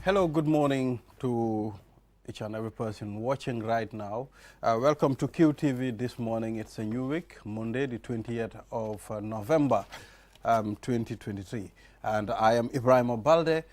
Hello, good morning to each and every person watching right now. Welcome to QTV this morning. It's a new week, Monday, the 20th of November, 2023. And I am Ibrahim Obalde.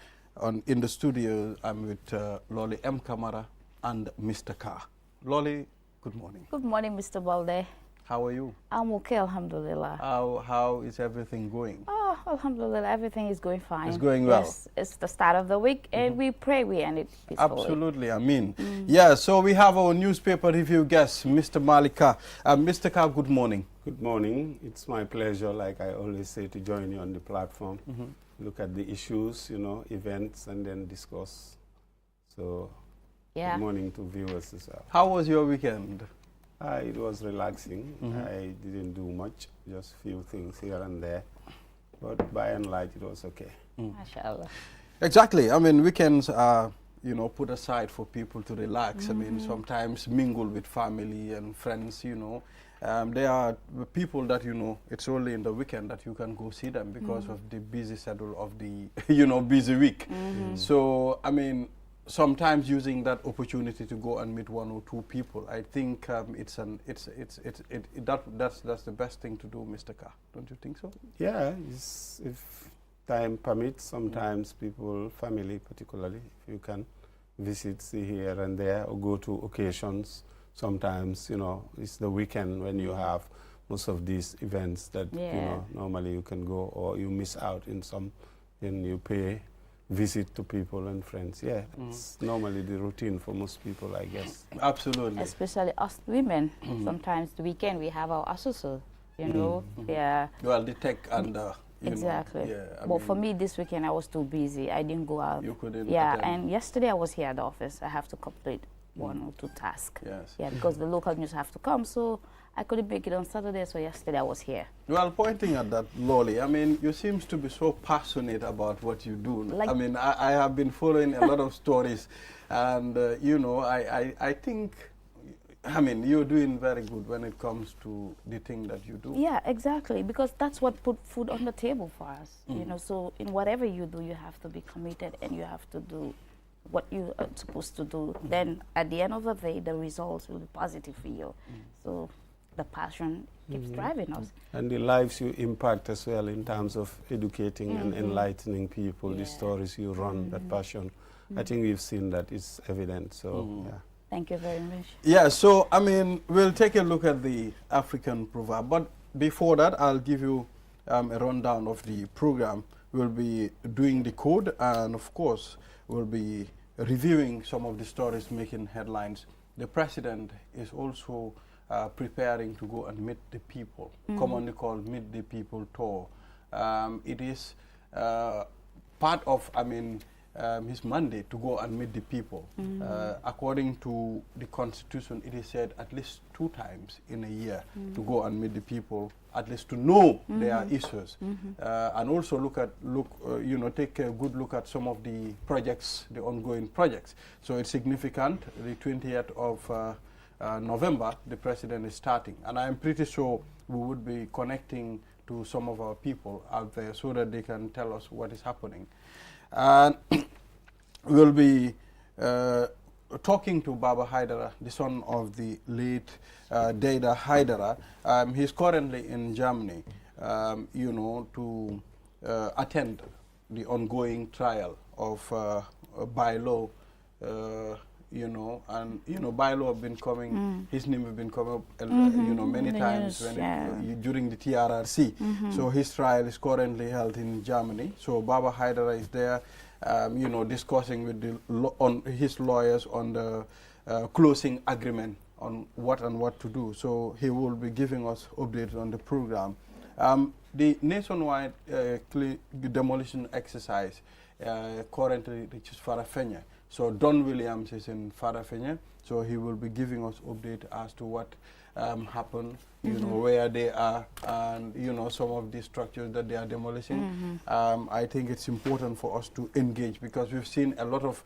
In the studio, I'm with Lolly M. Kamara and Mr. Carr. Lolly, good morning. Good morning, Mr. Balde. How are you? I'm okay, alhamdulillah. How is everything going? Oh, alhamdulillah, everything is going fine. It's going well. Yes, it's the start of the week, and we pray we end it peacefully. Absolutely, I mean. Yeah, so we have our newspaper review guest, Mr. Malika. Mr. Carr, good morning. Good morning. It's my pleasure, like I always say, to join you on the platform. Look at the issues, events, and then discuss. So, Yeah. good morning to viewers as well. How was your weekend? It was relaxing. I didn't do much, just few things here and there. But by and large, it was okay. MashaAllah. Exactly. I mean, weekends are, put aside for people to relax. I mean, sometimes mingle with family and friends, There are people that, it's only in the weekend that you can go see them because of the busy schedule of the, busy week. So, I mean, sometimes using that opportunity to go and meet one or two people, I think that's the best thing to do, Mr. Carr. Don't you think so? Yeah, if time permits, sometimes people, family particularly, if you can visit, see here and there, or go to occasions. Sometimes, it's the weekend when you have most of these events that, normally you can go, or you miss out in some, and you pay visit to people and friends. Yeah, it's normally the routine for most people, I guess. Absolutely. Especially us women. Sometimes the weekend we have our asusu, Yeah. Well, the tech and Exactly. Yeah, but for me, this weekend I was too busy. I didn't go out. You couldn't Yeah, attend. and yesterday I was here at the office. I have to complete one or two tasks. Yes. Yeah, because the local news have to come, so I couldn't make it on Saturday, so yesterday I was here. Well, pointing at that, Lolly, I mean, you seem to be so passionate about what you do. Like, I mean, I have been following a lot of stories, and, I think, I mean, you're doing very good when it comes to the thing that you do. Yeah, exactly, because that's what put food on the table for us. So in whatever you do, you have to be committed and you have to do what you are supposed to do. Then at the end of the day, the results will be positive for you. So the passion keeps driving us. And the lives you impact as well in terms of educating and enlightening people, the stories you run, that passion. I think we've seen that it's evident, so yeah. Thank you very much. Yeah, so, I mean, we'll take a look at the African proverb. But before that, I'll give you a rundown of the program. We'll be doing the code, and of course, we'll be reviewing some of the stories making headlines. The president is also preparing to go and meet the people, commonly called Meet the People Tour. It is part of, his mandate to go and meet the people. According to the Constitution, it is said at least 2 times in a year to go and meet the people, at least to know their issues, and also take a good look at some of the projects, the ongoing projects. So it's significant. The 20th of November, the president is starting, and I'm pretty sure we would be connecting to some of our people out there so that they can tell us what is happening. And we'll be talking to Baba Haidara, the son of the late Deida Haidara. He's currently in Germany, to attend the ongoing trial of bylaw, bylaw have been coming, his name has been coming up, many times during the TRRC. So his trial is currently held in Germany. So Baba Haidara is there, discussing with his lawyers on the closing agreement on what to do. So he will be giving us updates on the program. The nationwide demolition exercise currently reaches Farafenni. So Don Williams is in Farafenni, so he will be giving us update as to what happened, where they are, and some of the structures that they are demolishing. I think it's important for us to engage because we've seen a lot of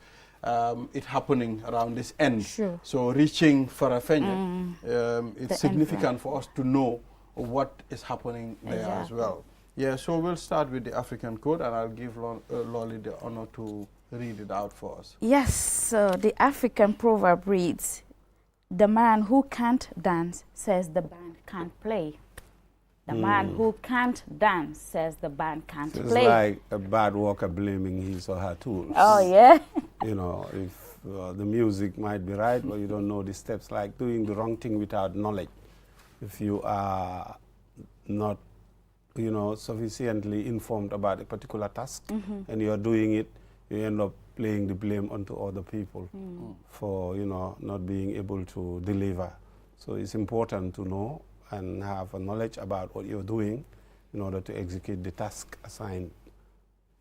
it happening around this end. Sure. So reaching Farafenni, it's significant for us to know what is happening there as well. Yeah, so we'll start with the African code, and I'll give Lolly the honor to read it out for us. Yes, so the African proverb reads, "The man who can't dance says the band can't play." The man who can't dance says the band can't play. It's like a bad worker blaming his or her tools. Oh, yeah. You know, if the music might be right, but you don't know the steps, like doing the wrong thing without knowledge. If you are not, you know, sufficiently informed about a particular task and you're doing it, you end up laying the blame onto other people for, you know, not being able to deliver. So it's important to know and have a knowledge about what you're doing in order to execute the task assigned.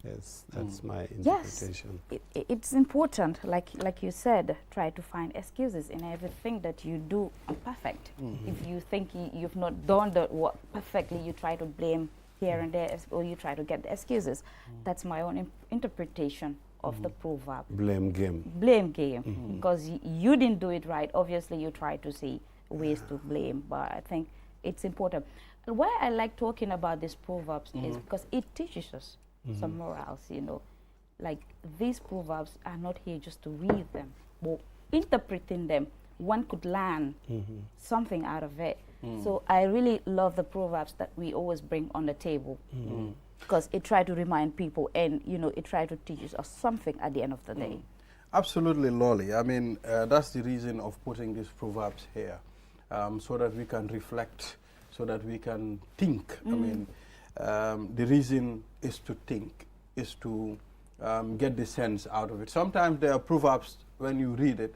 Yes, that's my interpretation. Yes, it's important, like you said, try to find excuses in everything that you do perfect. If you think you've not done the work perfectly, you try to blame here and there, or you try to get the excuses. That's my own interpretation of the proverb. Blame game. Blame game, because you didn't do it right. Obviously, you try to see ways to blame, but I think it's important. Why I like talking about these proverbs is because it teaches us some morals, you know. Like, these proverbs are not here just to read them, but interpreting them, one could learn something out of it. So I really love the proverbs that we always bring on the table, because it try to remind people, and, you know, it try to teach us something at the end of the day. Absolutely, Lolly. I mean, that's the reason of putting these proverbs here, so that we can reflect, so that we can think. I mean, the reason is to think, is to get the sense out of it. Sometimes there are proverbs, when you read it,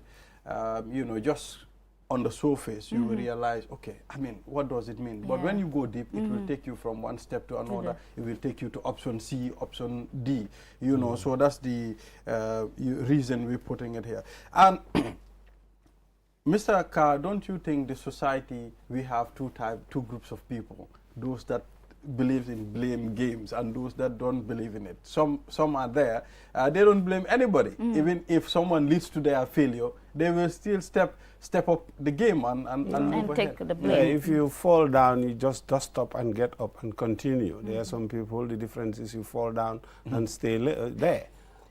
you know, just on the surface, you will realize, okay, I mean, what does it mean? But when you go deep, it will take you from one step to another. It will take you to option C, option D, you know, so that's the reason we're putting it here. And Mr. Carr, don't you think the society, we have two groups of people, those that believe in blame games and those that don't believe in it? Some are there, they don't blame anybody. Even if someone leads to their failure, they will still step up the game and move take ahead. the blame. Yeah, if you fall down, you just dust up and get up and continue. There are some people, the difference is you fall down and stay there.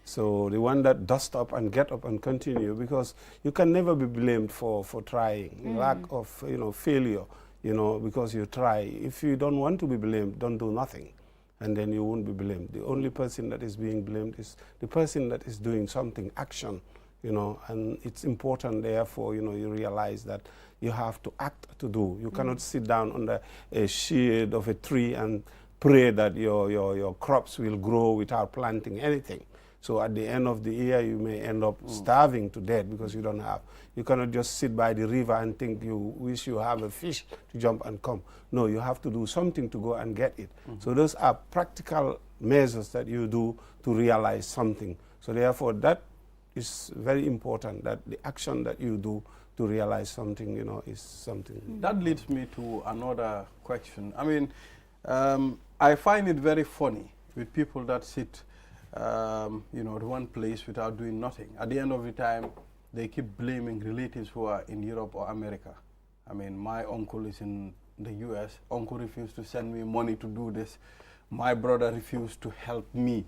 So the one that dust up and get up and continue, because you can never be blamed for trying. Lack of, you know, failure, you know, because you try. If you don't want to be blamed, don't do nothing, and then you won't be blamed. The only person that is being blamed is the person that is doing something, action, you know, and it's important, therefore, you know, you realize that you have to act to do. You cannot sit down under a shade of a tree and pray that your crops will grow without planting anything. So at the end of the year, you may end up starving to death because you don't have. You cannot just sit by the river and think you wish you have a fish to jump and come. No, you have to do something to go and get it. So those are practical measures that you do to realize something. So therefore, that is very important, that the action that you do to realize something, you know, is something. That leads me to another question. I mean, I find it very funny with people that sit you know, at one place without doing nothing. At the end of the time, they keep blaming relatives who are in Europe or America. I mean, my uncle is in the US. Uncle refused to send me money to do this. My brother refused to help me.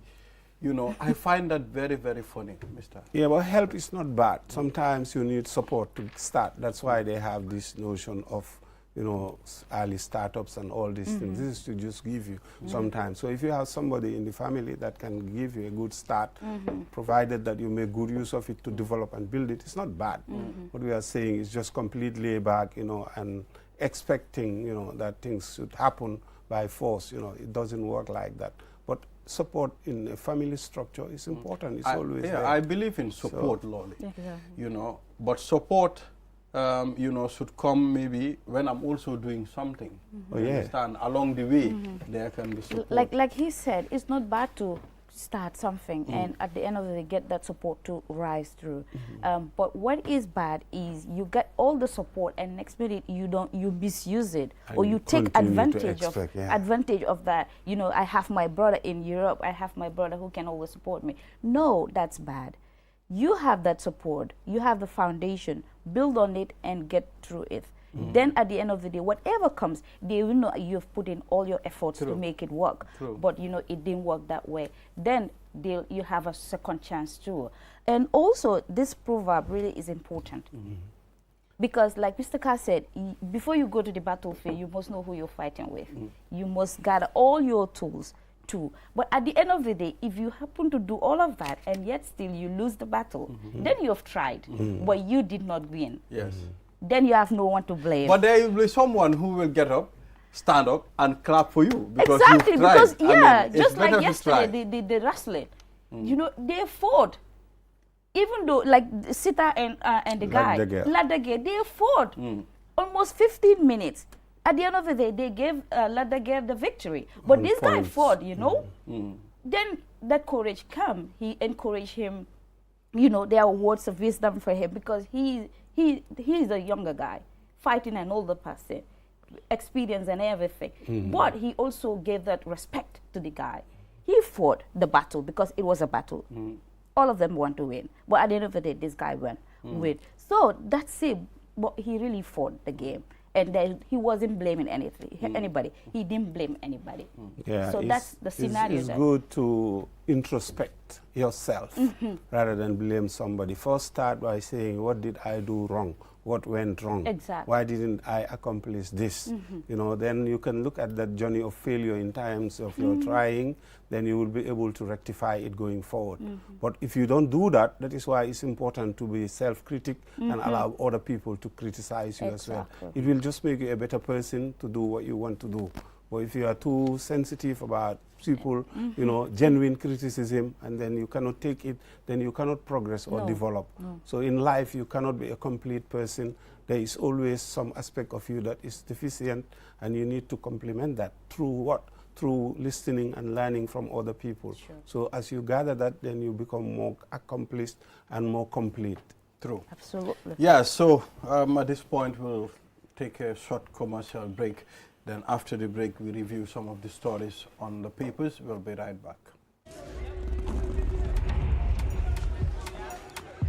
You know, I find that very, very funny, Mr. Yeah, but help is not bad. Sometimes you need support to start. That's why they have this notion of, you know, early startups and all these things. This is to just give you sometimes. So if you have somebody in the family that can give you a good start, provided that you make good use of it to develop and build it, it's not bad. What we are saying is just completely back, you know, and expecting, you know, that things should happen by force. You know, it doesn't work like that. But support in a family structure is important. It's always there. I believe in support, Lolly. Exactly. You know, but support, you know, should come maybe when I'm also doing something. Oh, You yeah. understand? Along the way, there can be support. Like he said, it's not bad to start something and at the end of the day get that support to rise through. But what is bad is you get all the support and next minute you misuse it, And or you take continue to advantage expect, yeah. advantage of that. You know, I have my brother in Europe, I have my brother who can always support me. No, that's bad. You have that support, you have the foundation, build on it and get through it. then at the end of the day, whatever comes, they will know you've put in all your efforts to make it work. But you know, it didn't work that way. Then you have a second chance too. And also, this proverb really is important. Because like Mr. Carr said, before you go to the battlefield, you must know who you're fighting with. You must gather all your tools too. But at the end of the day, if you happen to do all of that and yet still you lose the battle, then you have tried, but you did not win. Yes. Then you have no one to blame. But there will be someone who will get up, stand up, and clap for you because exactly, you've tried. because I mean, just like yesterday, the wrestling, you know, they fought. Even though, like Sita and the guy, Ladage, they fought almost 15 minutes. At the end of the day, they gave Ladage the victory. But this guy fought, you know. Then that courage came. He encouraged him. You know, there are words of wisdom for him because he is a younger guy, fighting an older person, experience and everything. But he also gave that respect to the guy. He fought the battle because it was a battle. All of them want to win. But at the end of the day, this guy won. So that's it. But he really fought the game. And then he wasn't blaming anybody. He didn't blame anybody. Yeah, so that's the scenario. It's good to introspect yourself rather than blame somebody. First start by saying, what did I do wrong? What went wrong? Exactly. Why didn't I accomplish this? You know, then you can look at that journey of failure in times of your trying, then you will be able to rectify it going forward. But if you don't do that, that is why it's important to be self-critic and allow other people to criticize you as well. It will just make you a better person to do what you want to do. But if you are too sensitive about people, you know, genuine criticism, and then you cannot take it, then you cannot progress or develop. So in life, you cannot be a complete person. There is always some aspect of you that is deficient, and you need to complement that through what? Through listening and learning from other people. So as you gather that, then you become more accomplished and more complete. True. Absolutely. Yeah, so at this point, we'll take a short commercial break. Then after the break, we review some of the stories on the papers. We'll be right back.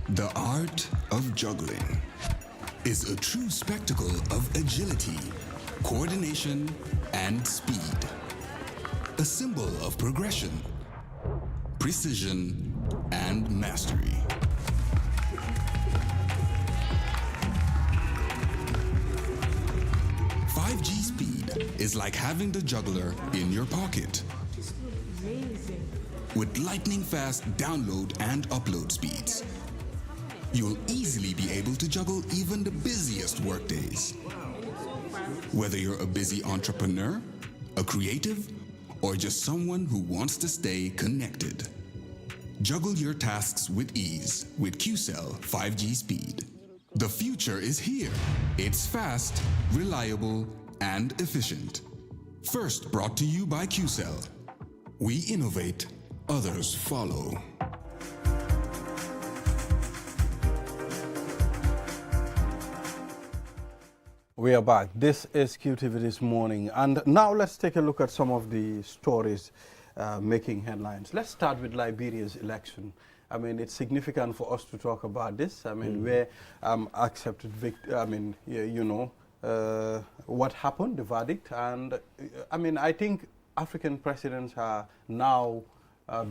The art of juggling is a true spectacle of agility, coordination, and speed. A symbol of progression, precision, and mastery. is like having the juggler in your pocket. With lightning-fast download and upload speeds, you'll easily be able to juggle even the busiest workdays. Whether you're a busy entrepreneur, a creative, or just someone who wants to stay connected. Juggle your tasks with ease with QCell 5G speed. The future is here. It's fast, reliable, and efficient. First brought to you by QCell. We innovate, others follow. We are back. This is QTV This Morning. And now let's take a look at some of the stories making headlines. Let's start with Liberia's election. I mean, it's significant for us to talk about this. I mean, where accepted what happened, the verdict. And I mean, I think African presidents are now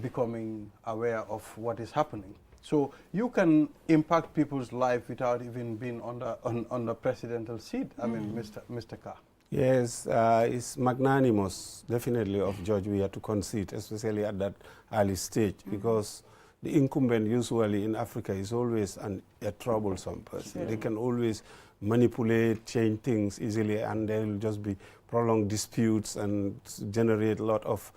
becoming aware of what is happening. So you can impact people's life without even being on the presidential seat. I mean, Mr. Carr. Yes, it's magnanimous, definitely, of George Weah to concede, especially at that early stage, because the incumbent usually in Africa is always a troublesome person. Sure. They can always manipulate, change things easily, and there will just be prolonged disputes and generate a lot of,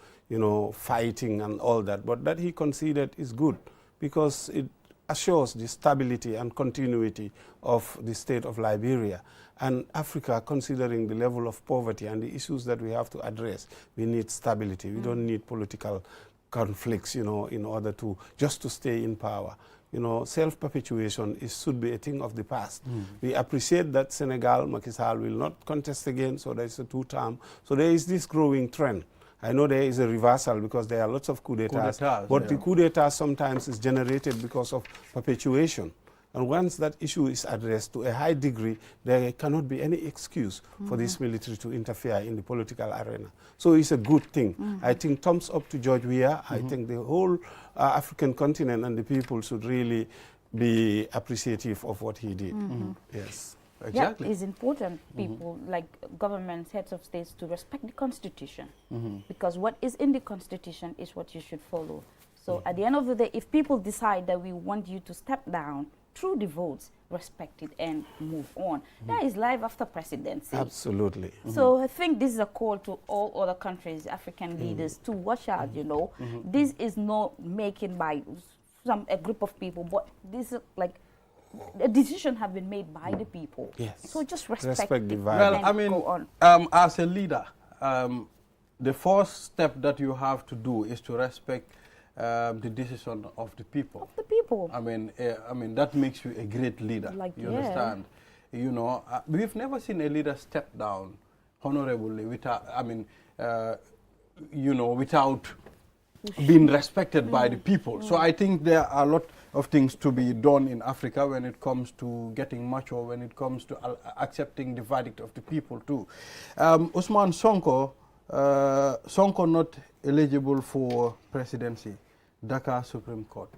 fighting and all that. But that he conceded is good, because it assures the stability and continuity of the state of Liberia. And Africa, considering the level of poverty and the issues that we have to address, we need stability. We don't need political conflicts, in order to just to stay in power. Self-perpetuation should be a thing of the past. We appreciate that Senegal, Macky Sall will not contest again, so there's a two-term. So there is this growing trend. I know there is a reversal because there are lots of coup d'etats, but the coup d'etat sometimes is generated because of perpetuation. And once that issue is addressed to a high degree, there cannot be any excuse for this military to interfere in the political arena. So it's a good thing. I think thumbs up to George Weah. I think the whole African continent and the people should really be appreciative of what he did. Yes. Exactly. Yeah, it's important, people, like governments, heads of states, to respect the Constitution. Because what is in the Constitution is what you should follow. So at the end of the day, if people decide that we want you to step down through the votes, respect it and move on. That is life after presidency. Absolutely. So I think this is a call to all other countries, African leaders, to watch out, you know. This is not making by a group of people, but this is like a decision have been made by the people. Yes. So just respect the it. vibe. Well, and I mean, go on. as a leader, the first step that you have to do is to respect the decision of the people. Of the people. I mean, that makes you a great leader. Like, you yeah. understand? You know, we've never seen a leader step down honorably without, you know, without being respected by the people. So I think there are a lot of things to be done in Africa when it comes to getting mature, when it comes to accepting the verdict of the people too. Usman Sonko, Sonko not eligible for presidency, Dakar Supreme Court.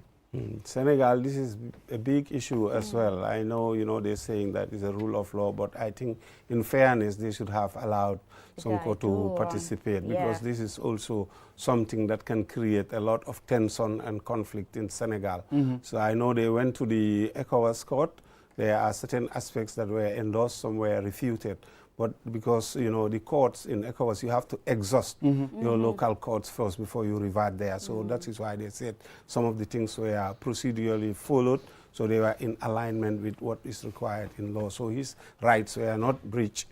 Senegal, this is a big issue as well. I know, you know, they're saying that it's a rule of law, but I think in fairness, they should have allowed Sonko to participate, because this is also something that can create a lot of tension and conflict in Senegal. So I know they went to the ECOWAS court. There are certain aspects that were endorsed, some were refuted. But because, you know, the courts in ECOWAS, you have to exhaust your local courts first before you revert there. So that is why they said some of the things were procedurally followed, so they were in alignment with what is required in law. So his rights were not breached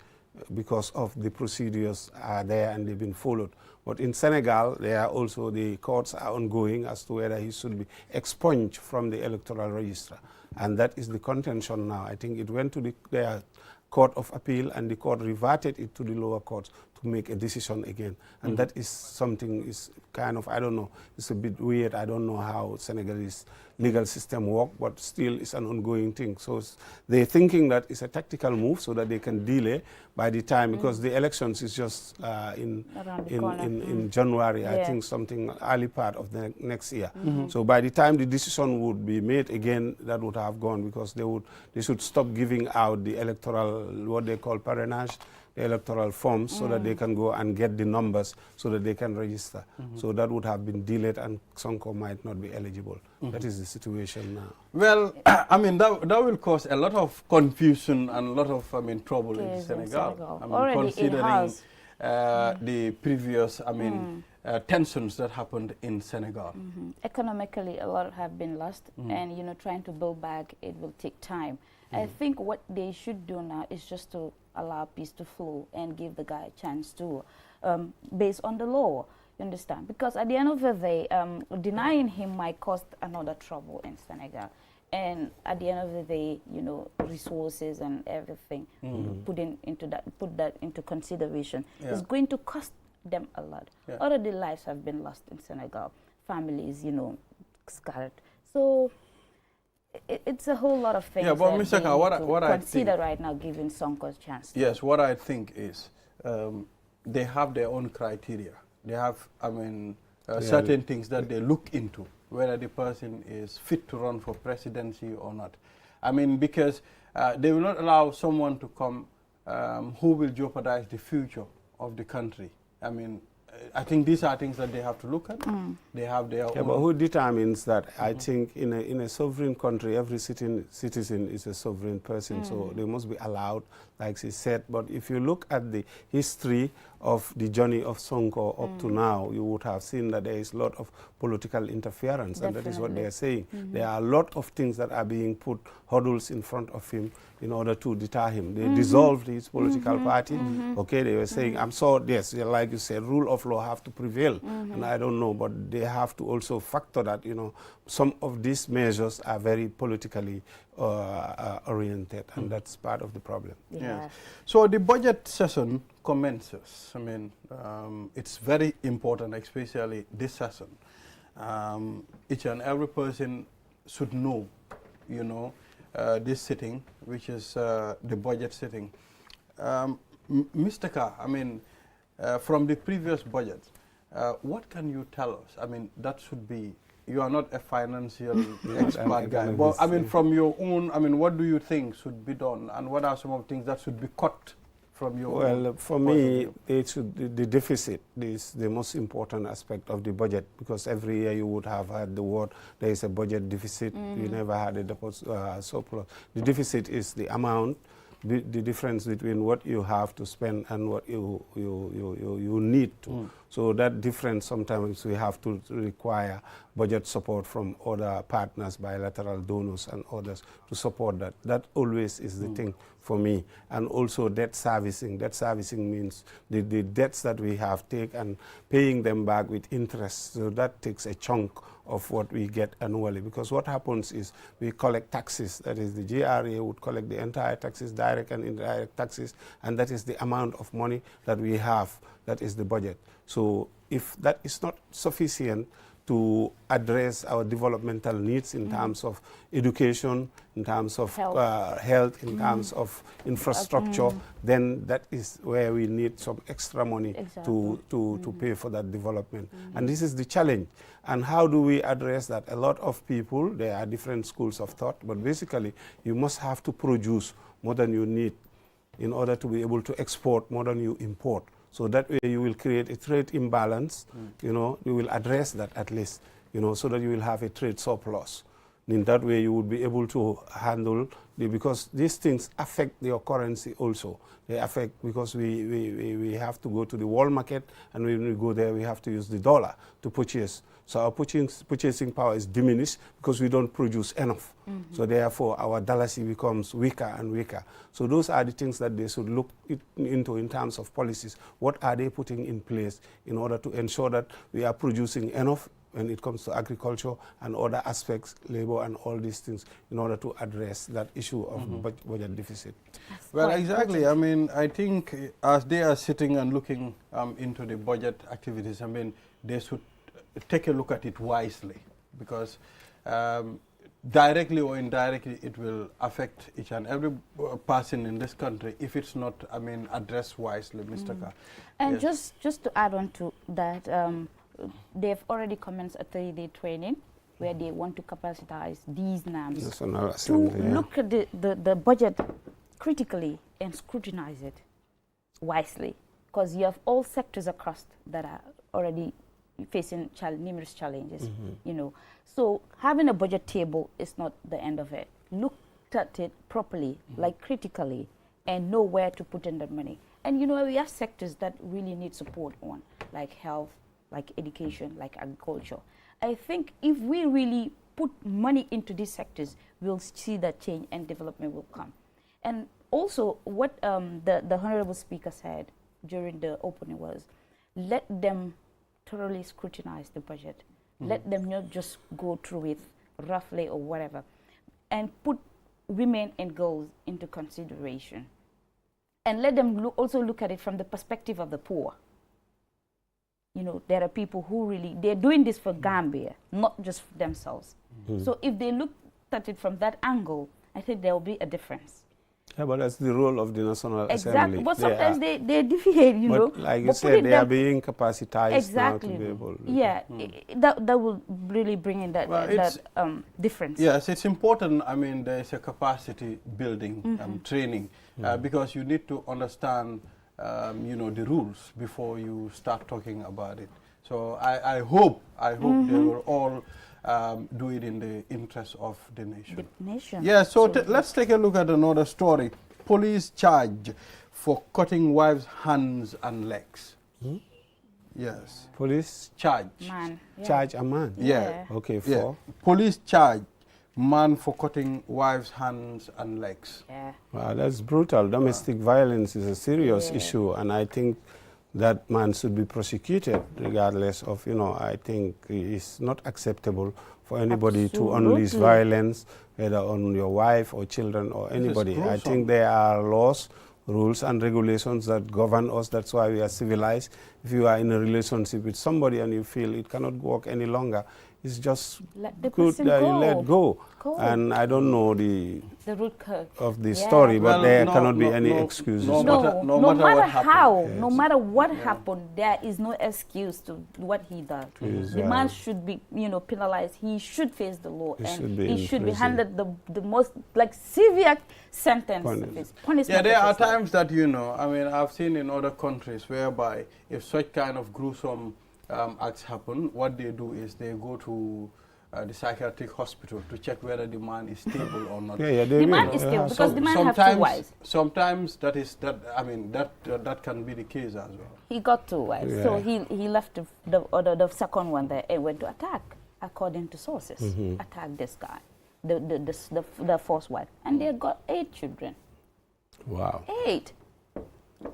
because of the procedures are there and they've been followed. But in Senegal, there are also the courts are ongoing as to whether he should be expunged from the electoral register. And that is the contention now. I think it went to the Court of Appeal, and the court reverted it to the lower courts to make a decision again. And that is something is kind of, I don't know, it's a bit weird. I don't know how Senegalese legal system work, but still it's an ongoing thing. So they're thinking that it's a tactical move so that they can delay by the time, because the elections is just in January, I think something early part of the next year. So by the time the decision would be made again, that would have gone, because they should stop giving out the electoral, what they call parrainage, the electoral forms, so that they can go and get the numbers so that they can register. So that would have been delayed, and Sonko might not be eligible. That is the situation now. Well, I mean, that will cause a lot of confusion and a lot of, trouble in Senegal. I mean, already considering the previous, tensions that happened in Senegal. Economically, a lot have been lost, and, you know, trying to build back, it will take time. I think what they should do now is just to allow peace to flow and give the guy a chance to, based on the law, you understand? Because at the end of the day, denying him might cost another trouble in Senegal. And at the end of the day, you know, resources and everything, put that into consideration, is going to cost them a lot. Already lives have been lost in Senegal, families, you know, scattered. So it's a whole lot of things. Yeah, but Mr. Khan, what I consider right now, giving Sonko a chance. Yes, what I think is they have their own criteria. They have, certain things that they look into, whether the person is fit to run for presidency or not. I mean, because they will not allow someone to come who will jeopardize the future of the country. I mean, I think these are things that they have to look at. They have their own. But who determines that? I think in a sovereign country, every citizen is a sovereign person, so they must be allowed, like she said. But if you look at the history of the journey of Sonko up to now, you would have seen that there is a lot of political interference, and that is what they are saying. There are a lot of things that are being put hurdles in front of him in order to deter him. They dissolved his political party. Okay, they were saying, yes, like you said, rule of law have to prevail. And I don't know, but they have to also factor that, you know, some of these measures are very politically oriented, and that's part of the problem. Yes. So the budget session commences. I mean, it's very important, especially this session. Each and every person should know, you know, this sitting, which is the budget sitting. Mr. Carr, I mean, from the previous budget, what can you tell us? I mean, that should be, you are not a financial expert guy, but I mean, from your own, I mean, what do you think should be done, and what are some of the things that should be cut from your Well, for me, the deficit is the most important aspect of the budget, because every year you would have had the word, there is a budget deficit, you never had a surplus. The deficit is the amount, the difference between what you have to spend and what you need to. So that difference, sometimes we have to require budget support from other partners, bilateral donors and others to support that. That always is the thing for me. And also debt servicing. Debt servicing means the debts that we have taken and paying them back with interest. So that takes a chunk of what we get annually, because what happens is we collect taxes. That is, the GRA would collect the entire taxes, direct and indirect taxes, and that is the amount of money that we have. That is the budget. So if that is not sufficient to address our developmental needs in terms of education, in terms of health, in terms of infrastructure, then that is where we need some extra money to pay for that development. And this is the challenge. And how do we address that? A lot of people, there are different schools of thought, but basically you must have to produce more than you need in order to be able to export more than you import. So that way you will create a trade imbalance, you know, you will address that at least, you know, so that you will have a trade surplus. In that way you would be able to handle, because these things affect your currency also. They affect, because we have to go to the world market, and when we go there we have to use the dollar to purchase. So our purchasing power is diminished because we don't produce enough. So therefore our dollars becomes weaker and weaker. So those are the things that they should look into in terms of policies. What are they putting in place in order to ensure that we are producing enough when it comes to agriculture and other aspects, labor and all these things, in order to address that issue of budget deficit? Well, exactly. I mean, I think as they are sitting and looking into the budget activities, I mean, they should take a look at it wisely, because directly or indirectly it will affect each and every person in this country if it's not, I mean, addressed wisely, Mr. Carr. And just to add on to that, they've already commenced a 3-day training where they want to capacitize these NAMs to look at the budget critically and scrutinize it wisely, because you have all sectors across that are already facing numerous challenges, you know. So having a budget table is not the end of it. Look at it properly, like critically, and know where to put in the money. And you know, we have sectors that really need support on, like health, like education, like agriculture. I think if we really put money into these sectors, we'll see that change and development will come. And also what the Honorable Speaker said during the opening was, let them thoroughly scrutinize the budget. Let them not just go through it roughly or whatever, and put women and girls into consideration. And let them also look at it from the perspective of the poor. You know, there are people who really, they're doing this for Gambia, not just for themselves. So if they look at it from that angle, I think there will be a difference. Yeah, but that's the role of the National Assembly. Exactly, but sometimes they deviate, you know. Like you said, they are being capacitized now to be able. Yeah, that will really bring in that, difference. Yes, it's important. I mean, there's a capacity building training, because you need to understand, you know, the rules before you start talking about it. So I hope they will all do it in the interest of the nation. Yeah, so let's take a look at another story. Police charge for cutting wives' hands and legs. Yes. Police charge. Man. Yeah. Charge a man? Yeah. Okay, for? Police charge man for cutting wives' hands and legs. Yeah. Wow, that's brutal. Domestic violence is a serious issue, and I think that man should be prosecuted regardless of, you know, I think it's not acceptable for anybody to unleash violence, whether on your wife or children or anybody. I think there are laws, rules and regulations that govern us. That's why we are civilized. If you are in a relationship with somebody and you feel it cannot work any longer, it's just good that you let go. code. And I don't know the root cause of the story, but there cannot be any excuses. No matter what happened, there is no excuse to what he does. The man should be, penalized. He should face the law, and he should be handed the most severe sentence. Punishment. Yeah, there are times that I've seen in other countries whereby if such kind of gruesome acts happen, what they do is they go to the psychiatric hospital to check whether the man is stable or not. The man is stable because the man has 2 wives. Sometimes that can be the case as well. He got 2 wives, so he left the second one there and went to attack, according to sources. Attack this guy, the first wife, and they got 8 children. Wow. 8.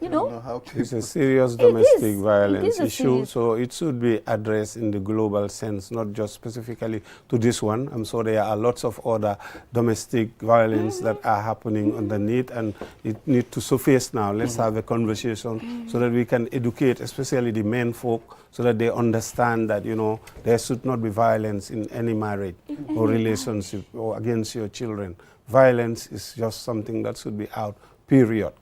It's a serious domestic violence issue, so it should be addressed in the global sense, not just specifically to this one. I'm sure there are lots of other domestic violence that are happening underneath, and it needs to surface now. Let's have a conversation so that we can educate, especially the men folk, so that they understand that, there should not be violence in any marriage or relationship or against your children. Violence is just something that should be out, period.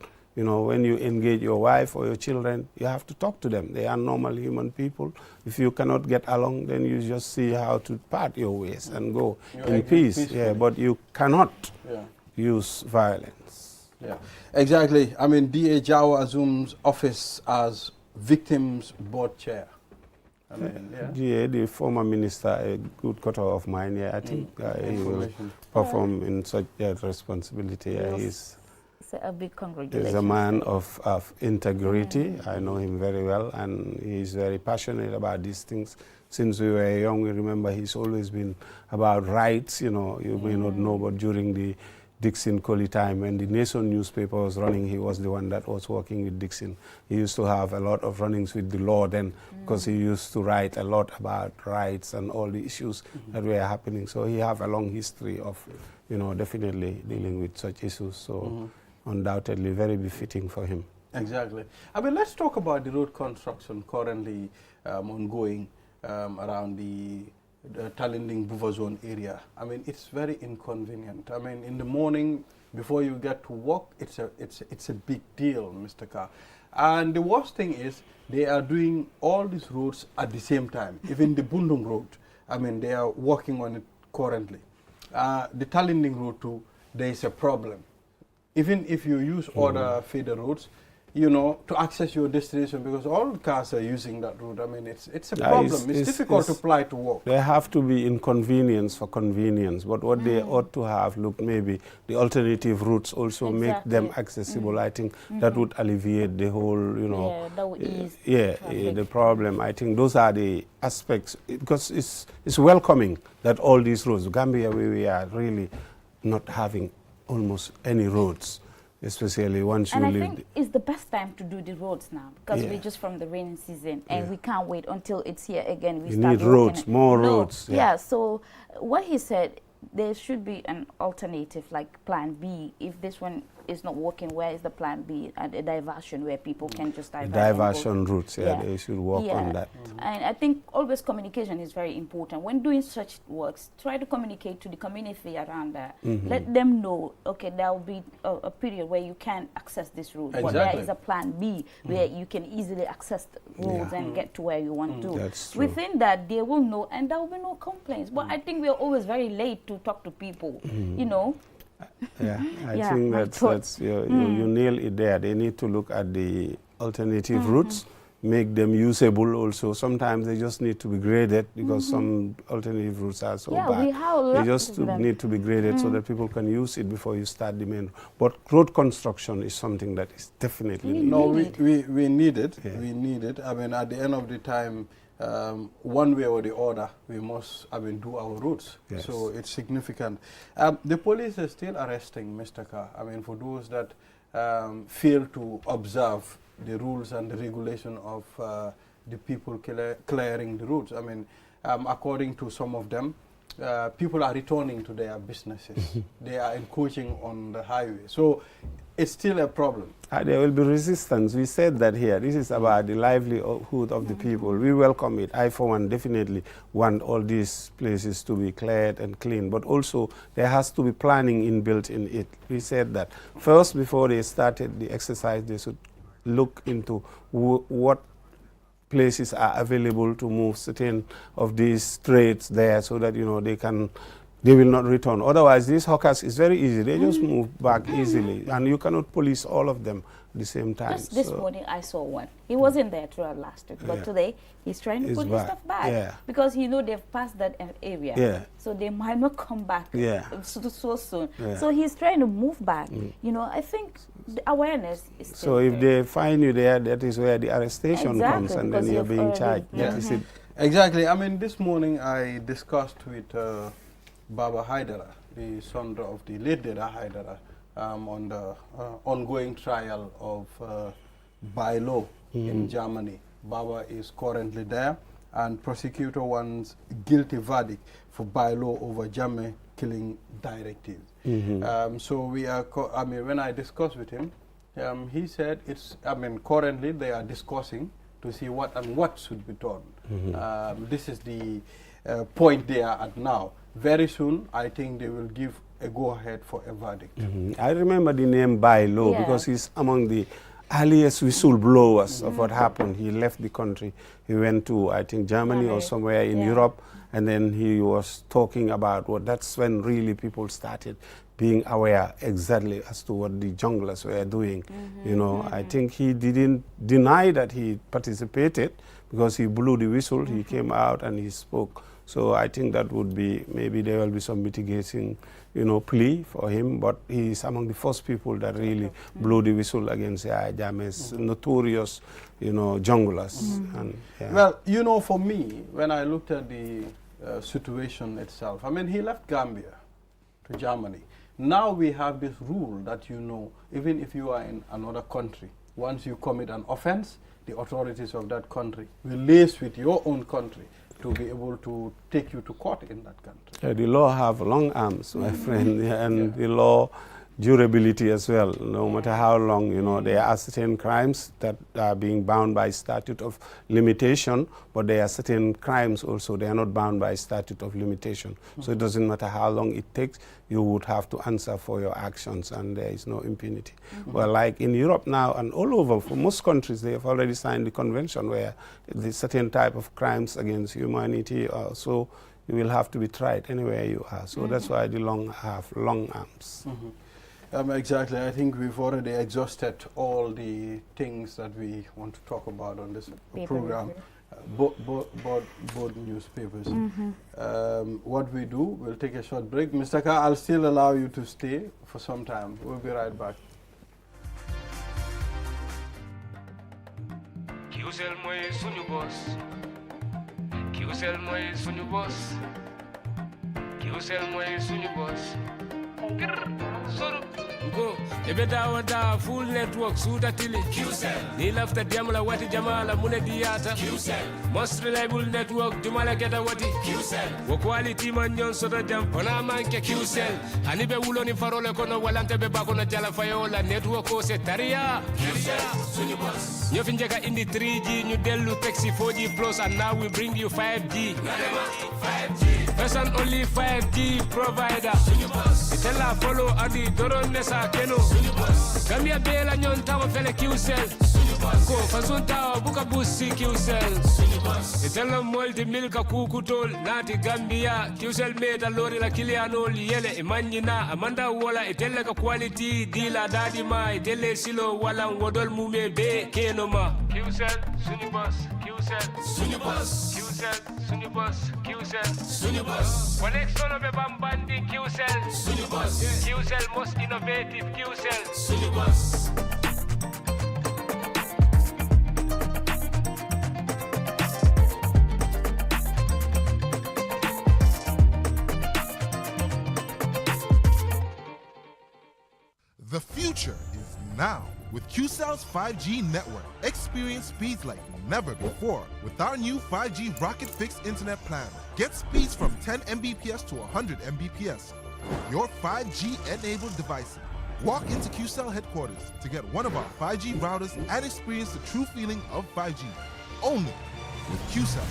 When you engage your wife or your children, you have to talk to them. They are normal human people. If you cannot get along, then you just see how to part your ways and go in peace. Yeah, but you cannot use violence. Yeah, exactly. D.A. Jawa assumes office as victims board chair. D.A., the former minister, a good cutter of mine. I think he will perform in such a responsibility. He's a big congratulations. He's a man of integrity. I know him very well, and he's very passionate about these things. Since we were young, we remember he's always been about rights. You may not know, but during the Dixon Coley time, when the Nation newspaper was running, he was the one that was working with Dixon. He used to have a lot of runnings with the law then, because he used to write a lot about rights and all the issues that were happening. So he have a long history of, definitely dealing with such issues. So undoubtedly very befitting for him. Exactly. Let's talk about the road construction currently ongoing around the Talinding buffer zone area. It's very inconvenient. In the morning before you get to work, it's a big deal, Mr. Carr. And the worst thing is they are doing all these roads at the same time. Even the Bundung road, they are working on it currently. The Talinding road too, there is a problem. Even if you use other feeder roads, to access your destination, because all cars are using that road. It's a problem. It's difficult to apply to work. There have to be inconvenience for convenience, but what they ought to have, maybe the alternative routes also make them accessible. I think that would alleviate the whole, that would ease the problem. I think those are the aspects, because it's welcoming that all these roads, Gambia, where we are really not having almost any roads, especially once you live. And I think it's the best time to do the roads now, because we're just from the rainy season, and we can't wait until it's here again. We need roads, more roads. So what he said, there should be an alternative, like plan B. If this one is not working, where is the plan B? And a diversion where people can just divert. Diversion routes, they should work on that. And I think always communication is very important. When doing such works, try to communicate to the community around that. Let them know, okay, there will be a period where you can access this route. But there is a plan B where you can easily access the roads and get to where you want to. That's true. Within that, they will know, and there will be no complaints. But I think we are always very late to talk to people, I think that's you nail it there. They need to look at the alternative routes, make them usable also. Sometimes they just need to be graded, because some alternative routes are so bad. They just need to be graded so that people can use it before you start the main. But road construction is something that is definitely needed. No, we need it. Yeah. We need it. At the end of the time, one way or the other, we must do our routes. Yes. So it's significant. The police is still arresting Mr. Carr. For those that fail to observe the rules and the regulation of the people clearing the roads. According to some of them, people are returning to their businesses. They are encroaching on the highway. So it's still a problem. There will be resistance. We said that here. This is about the livelihood of the people. We welcome it. I, for one, definitely want all these places to be cleared and clean. But also, there has to be planning inbuilt in it. We said that first, before they started the exercise, they should look into what places are available to move certain of these trades there, so that they will not return. Otherwise, these hawkers is very easy. They just move back easily, and you cannot police all of them at the same time. Just this morning, I saw one. He wasn't there throughout last week, but today he's trying to put his stuff back because they've passed that area. So they might not come back so soon. So he's trying to move back. I think the awareness is still so if they find you there, that is where the arrestation comes, and then you're being charged. Exactly. I mean, this morning I discussed with Baba Haidara, the son of the late Deda Haidara, on the ongoing trial of by law in Germany. Baba is currently there, and prosecutor wants guilty verdict for by law over Jammeh killing directives. So we are, when I discussed with him, he said currently they are discussing to see what should be done. This is the point they are at now. Very soon, I think they will give a go-ahead for a verdict. I remember the name by law because he's among the earliest whistleblowers of what happened. He left the country. He went to, I think, Germany or somewhere in Europe, and then he was talking about that's when really people started being aware exactly as to what the junglers were doing. I think he didn't deny that he participated because he blew the whistle. He came out and he spoke. So I think that would be, maybe there will be some mitigating, plea for him, but he is among the first people that really blew the whistle against Jammeh's notorious, junglers. Well, for me, when I looked at the situation itself, he left Gambia to Germany. Now we have this rule that, even if you are in another country, once you commit an offense, the authorities of that country will liaise with your own country to be able to take you to court in that country. The law have long arms, my friend, and the law durability as well. No matter how long, there are certain crimes that are being bound by statute of limitation, but there are certain crimes also, they are not bound by statute of limitation. So it doesn't matter how long it takes, you would have to answer for your actions, and there is no impunity. Well, like in Europe now and all over, for most countries, they have already signed the convention where the certain type of crimes against humanity, so you will have to be tried anywhere you are. So that's why the law have long arms. Exactly. I think we've already exhausted all the things that we want to talk about on this program, both newspapers. What we do, we'll take a short break. Mr. Ka, I'll still allow you to stay for some time. We'll be right back. Kiusel moy suñu boss. Kiusel moy suñu boss. Kiusel moy suñu boss. Go, ebeda da full network suda tili QCell. Ni lafta diamla wati jamala mune diata QCell. Most reliable network jumala geta wati QCell. Wo quality man nyon soda jam pona manke QCell. Hanibe wulo ni farole kono walante be bako na jala fayola network o se taria QCell sunyu boss. Nyo finjeka indi 3G new delu taxi 4G plus, and now we bring you 5G. 5G. First and only 5G provider. Sunyu boss. Itella follow adi doron nesa keno. Gambia bela nyon tawo fele QCell. Ko fasunta buka busi QCell. Itella molti milka kukutol nati Gambia QCell meta lori la kiliano yele imanyina amanda wala itella ka quality dila dadi ma itelle silo wala wodol mume be keno ma QCell sunyu boss QCell sunyu boss QCell sunyu boss QCell sunyu boss connection be bambandi QCell sunyu boss QCell most innovative QCell sunyu boss. The future is now with QCell's 5G network. Experience speeds like never before with our new 5G Rocket Fixed Internet plan. Get speeds from 10 Mbps to 100 Mbps. Your 5G-enabled devices Walk into QCell headquarters to get one of our 5G routers and experience the true feeling of 5G. Only with QCell.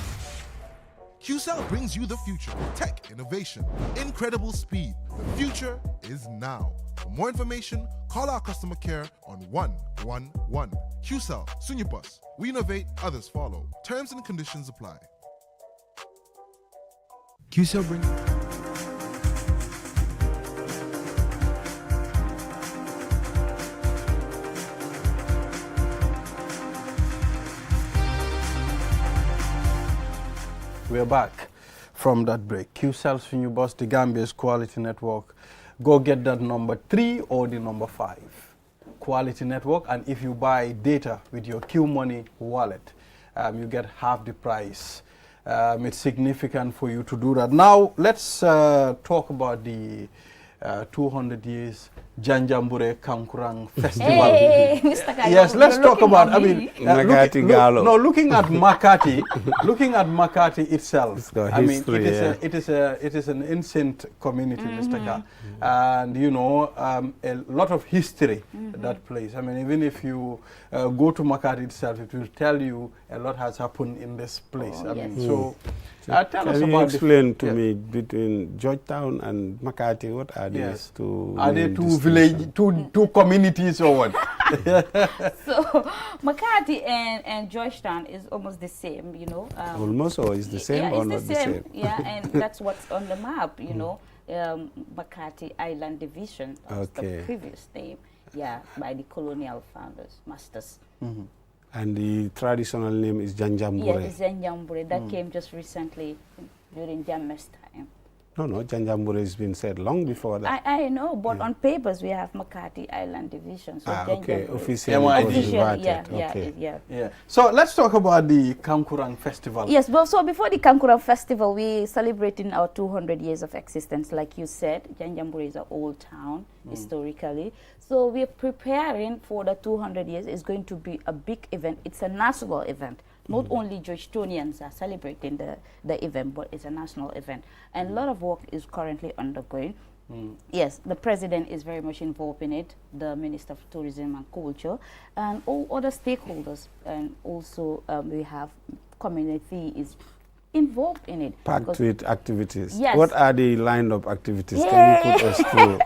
QCell brings you the future. Tech, innovation, incredible speed. The future is now. For more information, call our customer care on 111. QCell, Sunyabus. We innovate, others follow. Terms and conditions apply. QCell brings... We're back from that break. QCell Sunyabus, the Gambia's quality network. Go get that number 3 or the number 5. Quality network, and if you buy data with your Q Money wallet, you get half the price. It's significant for you to do that. Now, let's talk about the 200 years Janjanbureh Kankurang Festival. Hey, Mr. Kayo, yes, let's talk about, I mean, looking at Makati, looking at Makati itself, I mean, it is an ancient community, Mr. Ka, and you know, a lot of history that place. I mean, even if you go to Makati itself, it will tell you a lot has happened in this place. I mean, so tell us about. Can you explain to me between Georgetown and Makati? What are these two? Are they two village, two communities or what? So Makati and Georgetown is almost the same, you know. Almost, or is the same or not the same? Yeah, and that's what's on the map, you know. Makati Island Division, that's the previous name, by the colonial founders, masters. And the traditional name is Janjanbureh. Yeah, it's Janjanbureh. That came just recently during Jammes time. No, Janjanbureh has been said long before that. I know, but on papers we have Makati Island Division. So Officially. Yeah. So let's talk about the Kankurang Festival. Yes, well, so before the Kankurang Festival, we celebrating our 200 years of existence. Like you said, Janjanbureh is an old town historically. So we're preparing for the 200 years. It's going to be a big event. It's a national event. Not only Georgetonians are celebrating the event, but it's a national event. And a lot of work is currently undergoing. Yes, the president is very much involved in it, the Minister of Tourism and Culture, and all other stakeholders. And also we have community is involved in it. Packed with activities. Yes. What are the lined-up activities? Can you put us through?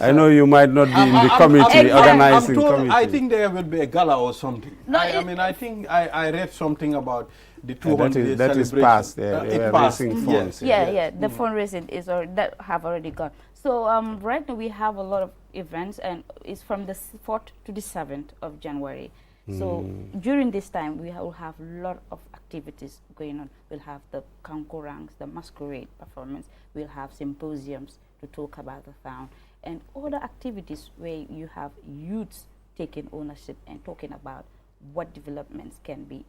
I know you might not be in the committee, organizing committee. I think there will be a gala or something. No, I mean, I think I read something about the 200 that is past. It passed. Funds. The fundraising is that have already gone. So right now we have a lot of events, and it's from the 4th to the 7th of January. So during this time, we will have a lot of activities going on. We'll have the Kankurangs, the masquerade performance. We'll have symposiums to talk about the town, and other activities where you have youths taking ownership and talking about what developments can be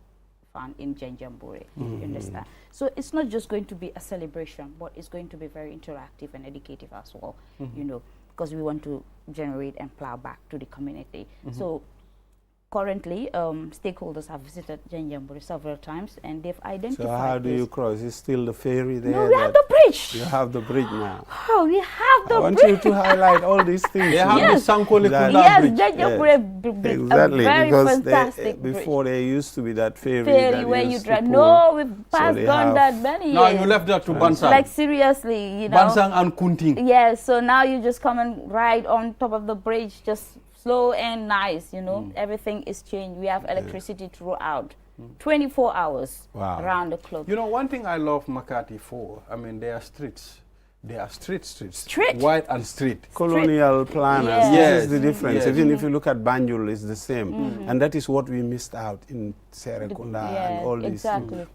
found in Janjanbureh. You understand? So it's not just going to be a celebration, but it's going to be very interactive and educative as well, you know, because we want to generate and plow back to the community. So currently, stakeholders have visited Janjanbureh several times, and they've identified. So how do you cross? Is still the ferry there? No, we have the bridge. You have the bridge now. Oh, we have the bridge. I want you to highlight all these things. They have the Sankole Kunda bridge. Janjanbureh bridge. Exactly, very because fantastic before there used to be that ferry where you drive. No, we've passed on that many years. Now you left that to Bansang. Like seriously, you know. Bansang and Kunting. Yes, so now you just come and ride on top of the bridge, just slow and nice, you know. Everything is changed. We have electricity throughout, 24 hours around the clock. You know, one thing I love Makati for, I mean, there are streets. They are streets. Street? Wide and straight. Colonial planners. Yes. This is the difference. Even if you look at Banjul, it's the same. And that is what we missed out in Serekunda and all these.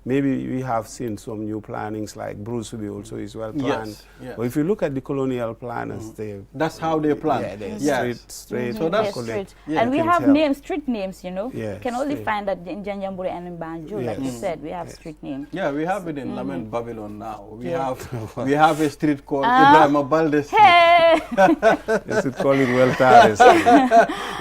Maybe we have seen some new plannings like Bruceby also is well planned. But if you look at the colonial planners, that's how they plan. Yeah, they're straight. So that's street. And we have names, street names, you know. You can only find that in Janjanbureh and in Banjul. Like you said, we have street names. Yeah, we have it in Lamen Babylon now. We have a street called Ibrahim Balde Street. Hey! They should call it Weltares.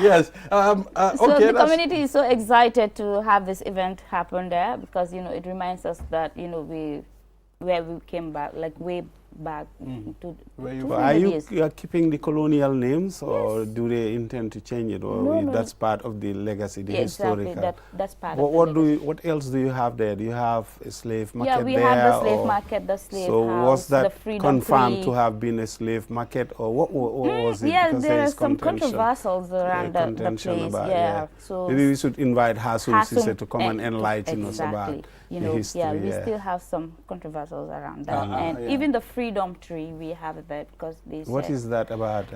Yes. So the community is so excited to have this event happen there, because, you know, it reminds us that, you know, where we came back, like way back to Where you to But where are it you is. keeping the colonial names, or do they intend to change it, or No, no. that's part of the legacy, the Yeah, exactly. historical? That's part What, of the what do legacy. you, what else do you have there? Do you have a slave market Yeah, we there? have the slave or- market, the slave So house, was that the freedom confirmed tree. to have been a slave market, or what was it? Yes, Because there are is some contention. controversials around the Contention place. about, Yeah, so maybe we should invite Hasum Sise to come and to- enlighten us about exactly. You the know, history. yeah, we still have some controversials around that, and yeah. even the freedom tree we have that because they What said, is that about?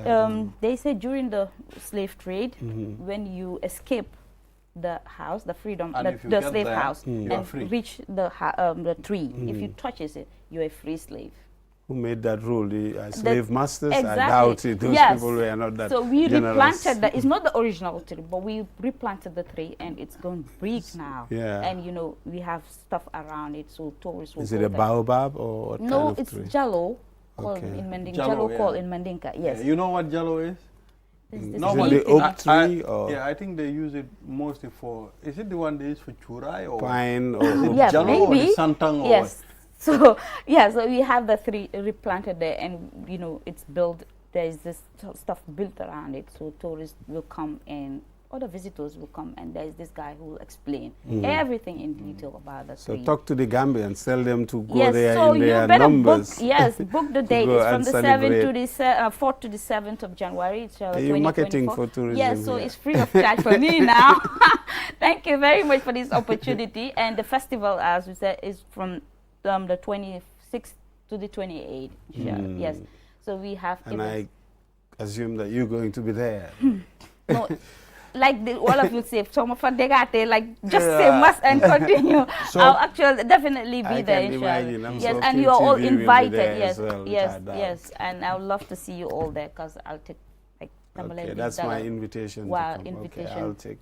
they say during the slave trade, when you escape the house, the freedom, And the, if you the get slave there, house, you are and free. reach the tree, if you touches it, you're a free slave. Who made that rule? The slave masters? Exactly. I doubt it. Those Yes. people were not that So we generous. replanted that. It's not the original tree, but we replanted the tree, and it's gone big now. Yeah. And you know, we have stuff around it, so tourists will Is go it a there. baobab or what No, kind of it's tree? Jallo. Called Okay. in Mandinka. Jallo, Jallo yeah. called in Mandinka. Yes. You know what Jello is? This Is No, it big the thing. oak tree or Yeah, I think they use it mostly for. Is it the one they use for churai or pine or Yeah, Jallo or the maybe. santang or Yes. So yeah, so we have the three replanted there, and you know it's built. There is this stuff built around it, so tourists will come and other visitors will come, and there is this guy who will explain everything in detail about the so tree. talk to the Gambians, tell them to go Yes, there so in you their better numbers. book. Yes, book the date. go It's from and the 7th to celebrate. the 4th to the 7th of January. It's Are you marketing 2024. for tourism Yes, so here? it's free of charge for me now. Thank you very much for this opportunity. And the festival, as we said, is from the 26th to the 28th. Yes, so we have. And I events. assume that you're going to be there. No, like all of you say, some of us like just say must and continue. So- I'll actually definitely be I there. can inshallah. imagine. I'm Yes, so and you are all TV will be invited. there Yes, as well, yes, without doubt. yes, and I would love to see you all there because I'll take like Okay, that's my invitation. Wow, to come. invitation. Okay, I'll take.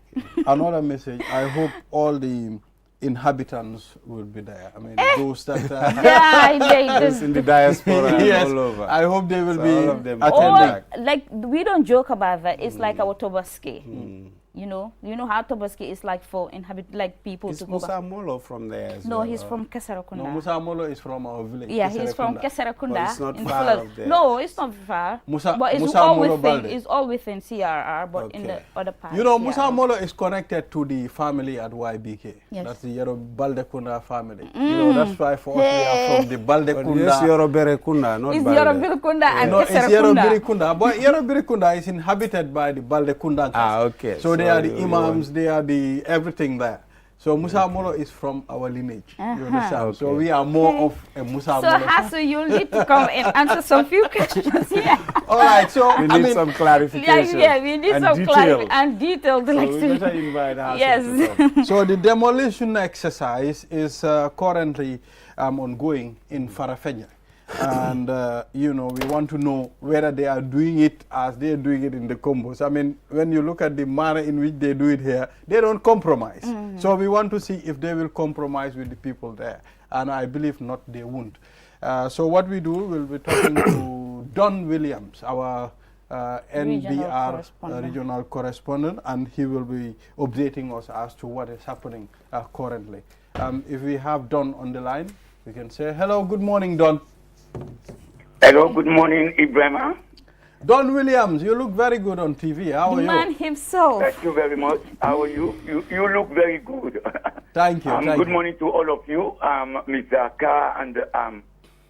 another message? I hope all the inhabitants will be there. I mean, those that Yeah, It's in the diaspora and yes, all over. I hope they will So be all of them attending. all like we don't joke about that. It's like our Tobaski. You know how Tobaski is like for like people Is to go back. Musa Molo from there as No, well, he's or- from Kesarakunda. No, Musa Molo is from our village. Yeah, he's from Kesarakunda. Kesarakunda. But it's not in far Fulani. of there. No, it's not far. Musa- but it's Musa all Molo within. Balde. It's all within CRR, but in the Okay. other part. You know, Musa CRR. Molo is connected to the family at YBK. Yes. That's the Yero Baldekunda family. You know, that's why for us we are from the But Baldekunda. yes, Yoro Berekunda, not It's Balde. Yorobirikunda and No, it's Yero Kesarakunda. Birikunda. But Yero Birikunda is inhabited by the Baldekunda. Ah, okay. So they are the you imams, want- they are the everything there. So Musa Molo is from our lineage. You understand? So Okay. we are more of a Musa So Molo. Hasu, you need to come and answer some few questions here. All right, so We I need mean, some clarification. Yeah, we need and some details. clarity and detailed. So like we to- better invite Hassan Yes. to come. so the demolition exercise is currently ongoing in Farafenni. And, you know, we want to know whether they are doing it as they are doing it in the combos. I mean, when you look at the manner in which they do it here, they don't compromise. So we want to see if they will compromise with the people there. And I believe not, they won't. So what we do, we'll be talking to Don Williams, our NBR correspondent. regional correspondent, and he will be updating us as to what is happening currently. If we have Don on the line, we can say, hello, good morning, Don. Hello, good morning, Ibrahima. Don Williams, you look very good on TV. How are The you? man himself. Thank you very much. How are you? You look very good. Thank you. Thank Good you. morning to all of you, Mr. Carr and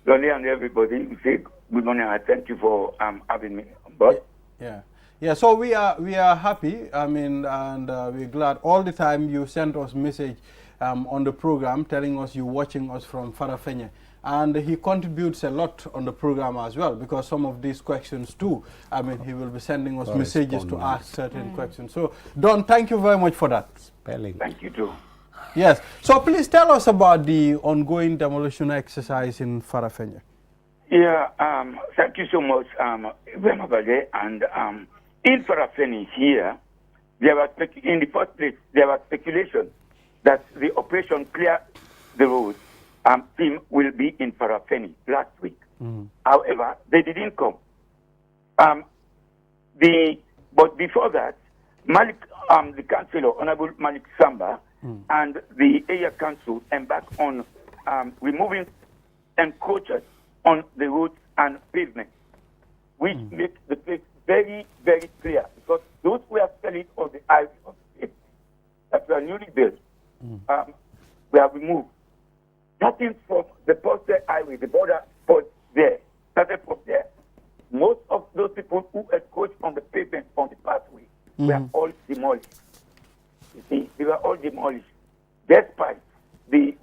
Dolly and everybody. We say good morning and thank you for having me on board. Yeah. So we are happy. I mean, and we're glad. All the time you send us message on the program telling us you're watching us from Farafenni. And he contributes a lot on the program as well, because some of these questions too, I mean, he will be sending us messages to ask certain questions. So, Don, thank you very much for that. Spelling. Thank you too. Yes. So, please tell us about the ongoing demolition exercise in Farafenni. Yeah, thank you so much, Ibrahima Bade. And in Farafenni here, there was in the first place, there was speculation that the operation Clear the Road team will be in Farafenni last week. However, they didn't come. But before that, Malik, the councillor, Honorable Malik Samba, and the area council embarked on removing encroachers on the roads and pavement, which makes the place very, very clear, because those who are selling on the highway of the state that were newly built, we have removed. Starting from the posted highway, the border post there, started from there. Most of those people who encroached on the pavement on the pathway were all demolished. You see, they were all demolished. Despite the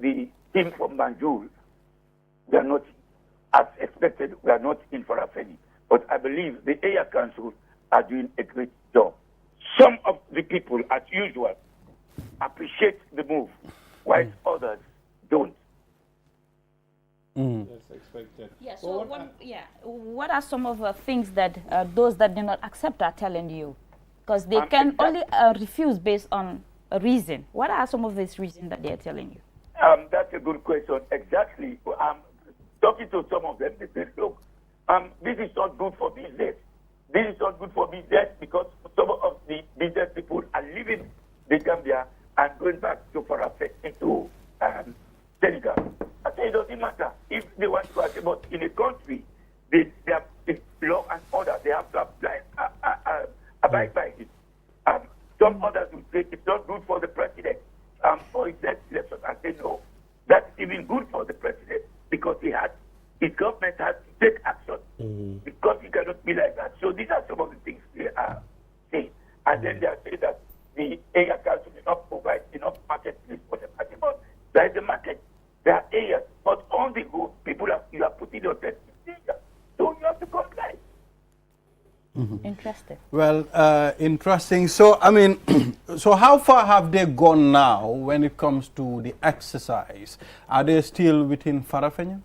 team from Banjul, we are not, as expected, we are not in Farafeni. But I believe the area council are doing a great job. Some of the people, as usual, appreciate the move, while others don't. That's expected. Yeah, so what are some of the things that those that do not accept are telling you? Because they can only refuse based on a reason. What are some of these reasons that they are telling you? That's a good question. Exactly. Talking to some of them, they say, look, this is not good for business. This is not good for business because some of the business people are leaving the Gambia and going back to Farafet into Senegal. I say it doesn't matter if they want to achieve, but in a country, they have law and order. They have to apply, abide by it. Some others will say it's not good for the president for his next election. I say no, that's even good for the president because his government has to take action because it cannot be like that. So these are some of the things they are saying. And then they are saying that the area council will not provide enough marketplace for them. I say, but there is a market. There are areas, but on the road, you are putting your test in danger. So you have to comply. Interesting. Well, interesting. So, I mean, so how far have they gone now when it comes to the exercise? Are they still within Farafenni?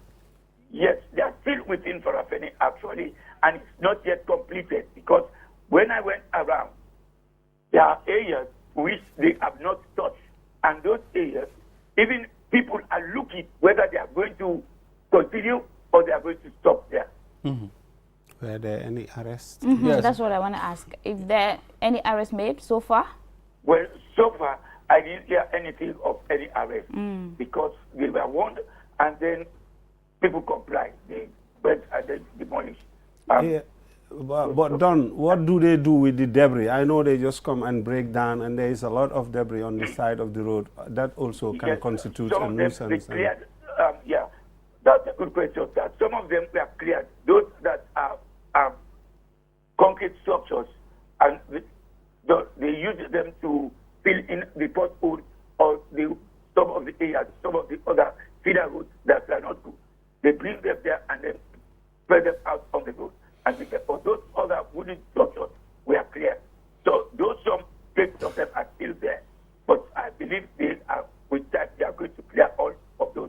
Yes, they are still within Farafenni, actually, and it's not yet completed because when I went around, there are areas which they have not touched, and those areas, even people are looking whether they are going to continue or they are going to stop there. Were there any arrests? Yes. That's what I want to ask. If there any arrests made so far? Well, so far, I didn't hear anything of any arrest because they were warned and then people complied. They went and then demolished. But Don, what do they do with the debris? I know they just come and break down, and there is a lot of debris on the side of the road. That also can constitute a nuisance. Cleared, yeah, that's a good question. That some of them were cleared. Those that are concrete structures, and they use them to fill in the pothole or some of the areas, some of the other feeder roads that are not good. They bring them there and then spread them out on the road. And for those other wooden structures were clear. So those some places of them are still there. But I believe with time they are going to clear all of those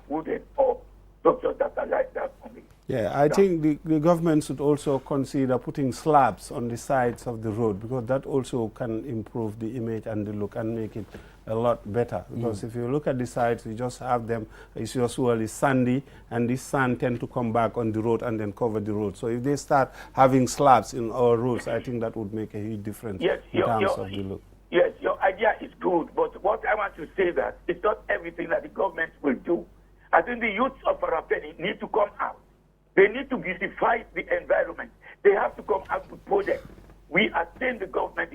wooden or structures that are like that on the Yeah, I think the government should also consider putting slabs on the sides of the road because that also can improve the image and the look and make it a lot better. Because if you look at the sides, you just have them, it's usually sandy, and this sand tend to come back on the road and then cover the road. So if they start having slabs in our roads, I think that would make a huge difference in terms of the look. Yes, your idea is good, but what I want to say that it's not everything that the government will do. I think the youth of Farafenni need to come out. They need to beautify the environment. They have to come out with projects. We are saying the government.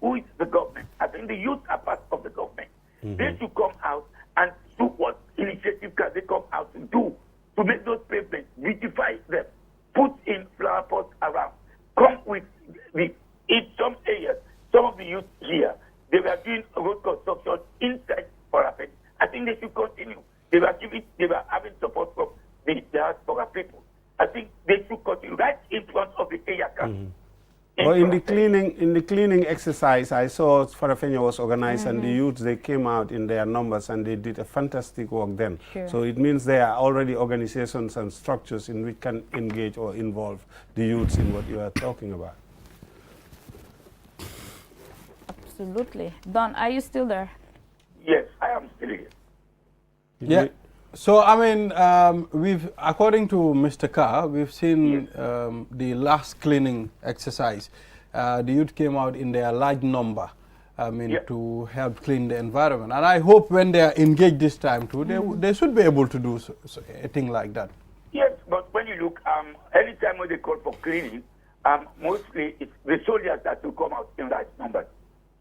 Who is the government? I think the youth are part of the government. They should come out and do what initiative can they come out to do to make those pavements, beautify them, put in flower pots around, come with in some areas, some of the youth here, they were doing road construction inside Farafenni. I think they should continue. They were having support from the diaspora people. I think they should continue right in front of the area council. Well, in the cleaning exercise, I saw Farafenni was organized and the youths, they came out in their numbers and they did a fantastic work then. Sure. So it means there are already organizations and structures in which can engage or involve the youths in what you are talking about. Absolutely. Don, are you still there? Yes, I am still here. Yeah. So, I mean, according to Mr. Carr, we've seen the last cleaning exercise. The youth came out in their large number, to help clean the environment. And I hope when they are engaged this time too, they should be able to do a thing like that. Yes, but when you look, anytime when they call for cleaning, mostly it's the soldiers that will come out in large numbers.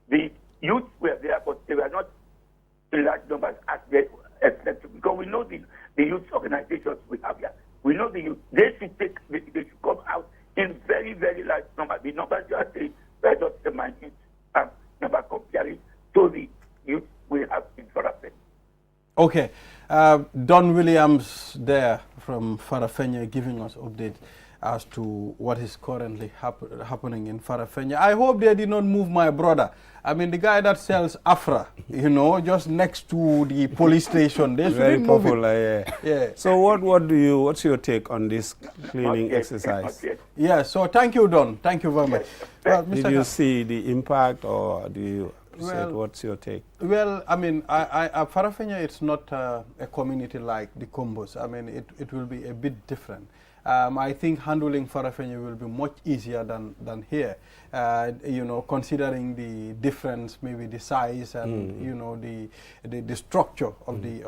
The youth were there, but they were not in large numbers as they expected, because we know the youth organizations we have here. We know the youth. They should come out in very, very large numbers. The numbers you are saying were just the minute number comparing to the youth we have in Farafenni. Okay. Don Williams there from Farafenni giving us update as to what is currently happening in Farafenni. I hope they did not move my brother. I mean, the guy that sells Afra, you know, just next to the police station. They very popular, yeah. So what's your take on this cleaning exercise? Yeah, so thank you, Don. Thank you very much. Well, Did you see the impact, or do you what's your take? Well, I mean, Farafenni, it's not a community like the Combos. I mean, it will be a bit different. I think handling Farafenni will be much easier than here, you know, considering the difference, maybe the size and you know the structure of the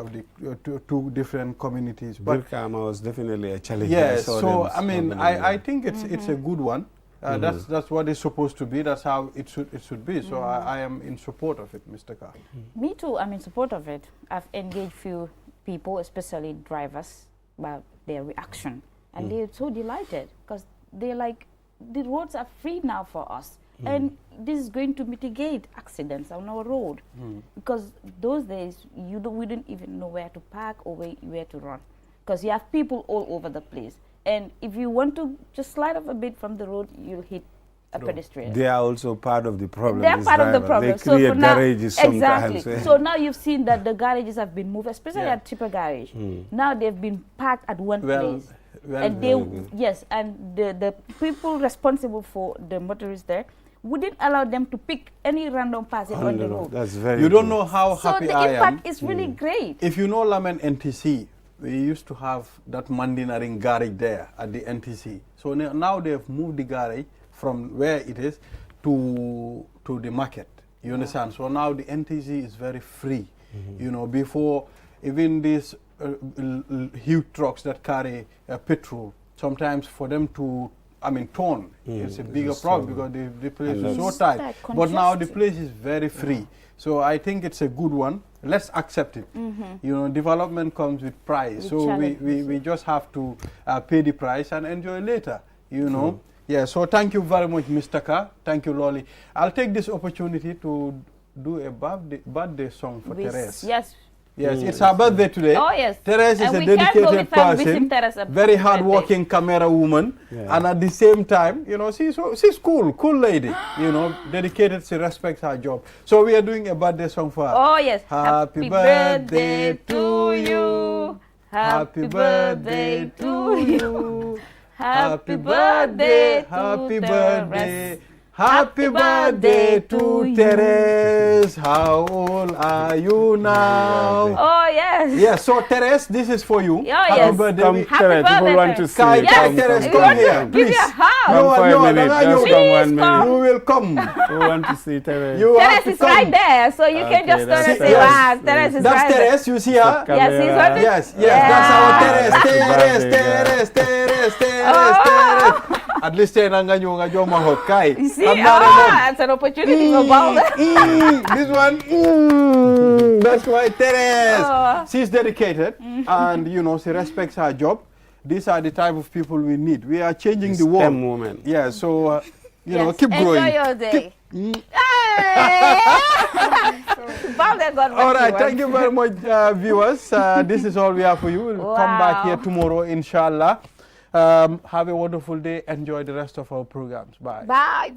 two different communities. But Brikama was definitely a challenge. Yes, so I mean, I think it's a good one. That's what it's supposed to be. That's how it should be. So I am in support of it, Mr. Carr. Me too. I'm in support of it. I've engaged few people, especially drivers, about their reaction. And they're so delighted because they're like, the roads are free now for us. And this is going to mitigate accidents on our road. Because those days, we didn't even know where to park or where to run. Because you have people all over the place. And if you want to just slide off a bit from the road, you'll hit a pedestrian. They are also part of the problem. They're part of the problem. They create garages sometimes. Exactly. So now you've seen that the garages have been moved, especially at Tipper Garage. Now they've been parked at one place. And the people responsible for the motorists there wouldn't allow them to pick any random person on the road. That's very You don't know how happy I am. So the impact is really great. If you know Lamen NTC, we used to have that Mandinaring garage there at the NTC. So now they have moved the garage from where it is to the market. You understand? So now the NTC is very free. You know, before even these huge trucks that carry petrol, sometimes for them to, turn, it's a bigger problem because the place is so tight. But now the place is very free. So I think it's a good one. Let's accept it. You know, development comes with price. So we just have to pay the price and enjoy later, you know. Yeah, so thank you very much, Mr. Ka. Thank you, Lolly. I'll take this opportunity to do a birthday song for Therese. Yes. Yes, it's her birthday today. Oh, yes. Therese is a dedicated person, very hard-working camera woman, and at the same time, you know, she's cool lady, you know, dedicated, she respects her job. So we are doing a birthday song for her. Oh, yes. Happy birthday to you. Happy birthday to you. Happy birthday, happy birthday. Happy birthday to Therese. How old are you now? Oh, yes. Yes, so Therese, this is for you. Oh, yes. Birthday. Come, Therese, people want to see you. Therese, come here, please. Give you a hug. Come for a minute. Just come 1 minute. You will come. We want to see Therese. Therese is right there, so you can just turn and say, wow, Therese is right there. That's Therese, you see her? Yes, that's our Therese. Therese. At least you see, that's an opportunity for Balder. This one, that's why Therese. She's dedicated and, you know, she respects her job. These are the type of people we need. We are changing the world. Moment. Yeah, so, you know, keep growing. Enjoy your day. All right, thank you very much, viewers. This is all we have for you. We'll come back here tomorrow, inshallah. Have a wonderful day. Enjoy the rest of our programs. Bye. Bye.